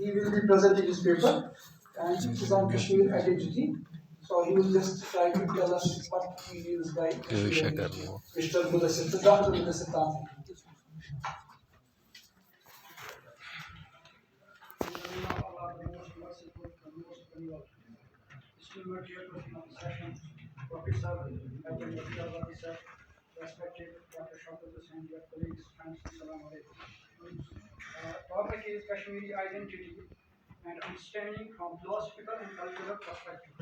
he will be presenting his paper, and it is on Kashmir identity. So he will just try to tell us what he means by Kashmir identity. Mr. Mudassir, Dr. Mudassir Tanvi. Distinguished chairperson of the session, Professor Dr. Dr. Officer, respected Dr. Shaukat Hussain, dear colleagues, friends, Assalamu alaikum. Topic is Kashmiri identity and understanding from philosophical and cultural perspective.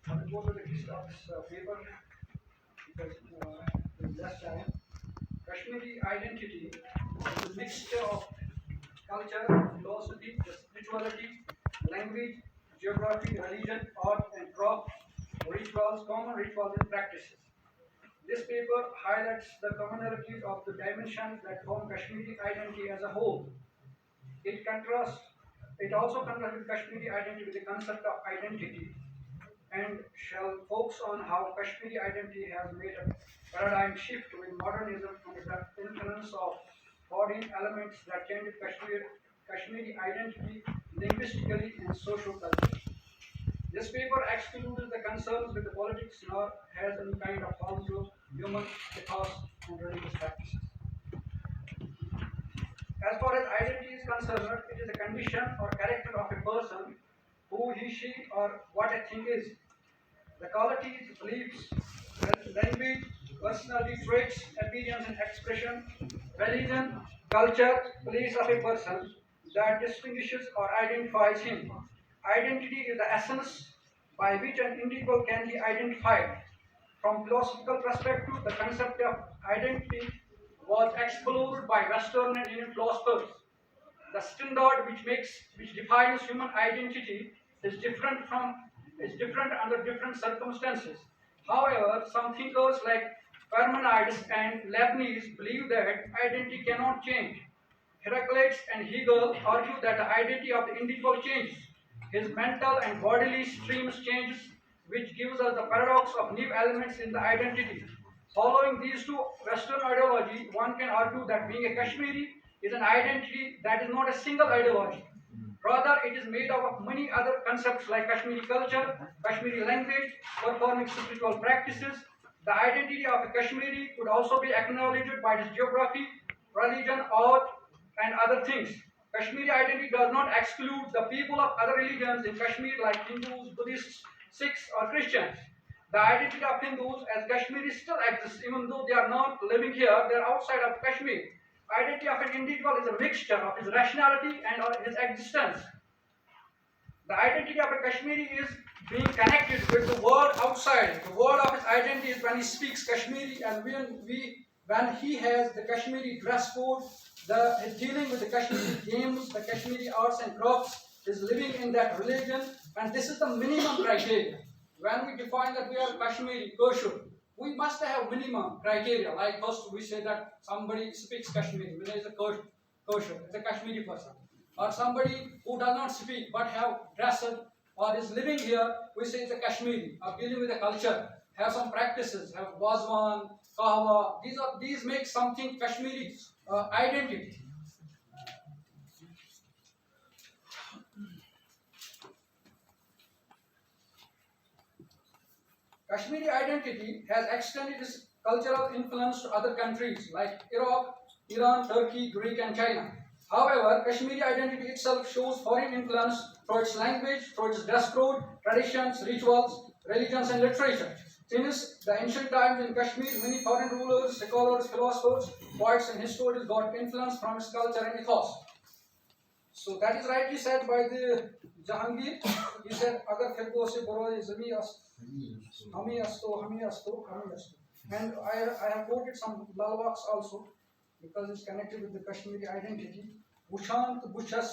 I will go to the gist of this paper because with less time. Kashmiri identity is a mixture of culture, philosophy, spirituality, language, geography, religion, art, and craft, rituals, common rituals and practices. This paper highlights the commonalities of the dimensions that form Kashmiri identity as a whole. It also contrasts Kashmiri identity with the concept of identity and shall focus on how Kashmiri identity has made a paradigm shift with modernism and the influence of foreign elements that changed Kashmiri identity linguistically and social culture. This paper excludes the concerns with the politics nor has any kind of harm to human ethos and religious practices. As far as identity is concerned, it is a condition or character of a person, who he, she, or what a thing is. The qualities, beliefs, language, personality traits, appearance and expression, religion, culture, place of a person that distinguishes or identifies him. Identity is the essence by which an individual can be identified. From philosophical perspective, the concept of identity was explored by Western and Indian philosophers. The standard which defines human identity is different under different circumstances. However, some thinkers like Parmenides and Leibniz believe that identity cannot change. Heraclitus and Hegel argue that the identity of the individual changes. His mental and bodily streams changes, which gives us the paradox of new elements in the identity. Following these two Western ideology, one can argue that being a Kashmiri is an identity that is not a single ideology. Rather, it is made up of many other concepts like Kashmiri culture, Kashmiri language, performing spiritual practices. The identity of a Kashmiri could also be acknowledged by its geography, religion, art, and other things. Kashmiri identity does not exclude the people of other religions in Kashmir like Hindus, Buddhists, Sikhs, or Christians. The identity of Hindus as Kashmiris still exists, even though they are not living here, they are outside of Kashmir. Identity of an individual is a mixture of his rationality and his existence. The identity of a Kashmiri is being connected with the world outside. The world of his identity is when he speaks Kashmiri, and when he has the Kashmiri dress code, his dealing with the Kashmiri games, the Kashmiri arts and crafts, is living in that religion, and this is the minimum criteria. When we define that we are Kashmiri, kosher, we must have minimum criteria. Like first we say that somebody speaks Kashmiri, whether it's a kosher, it's a Kashmiri person. Or somebody who does not speak but have dressed or is living here, we say it's a Kashmiri, or dealing with the culture, have some practices, have wazwan, kahwa. These make something Kashmiri identity. Kashmiri identity has extended its cultural influence to other countries like Iraq, Iran, Turkey, Greek, and China. However, Kashmiri identity itself shows foreign influence through its language, through its dress code, traditions, rituals, religions, and literature. Since the ancient times in Kashmir, many foreign rulers, scholars, philosophers, poets, and historians got influence from its culture and ethos. So that is rightly said by the Jahangir. He said, "Agar firko se baro zami hami asto." And I have quoted some lalwaks also because it's connected with the Kashmiri identity. Bushant bushas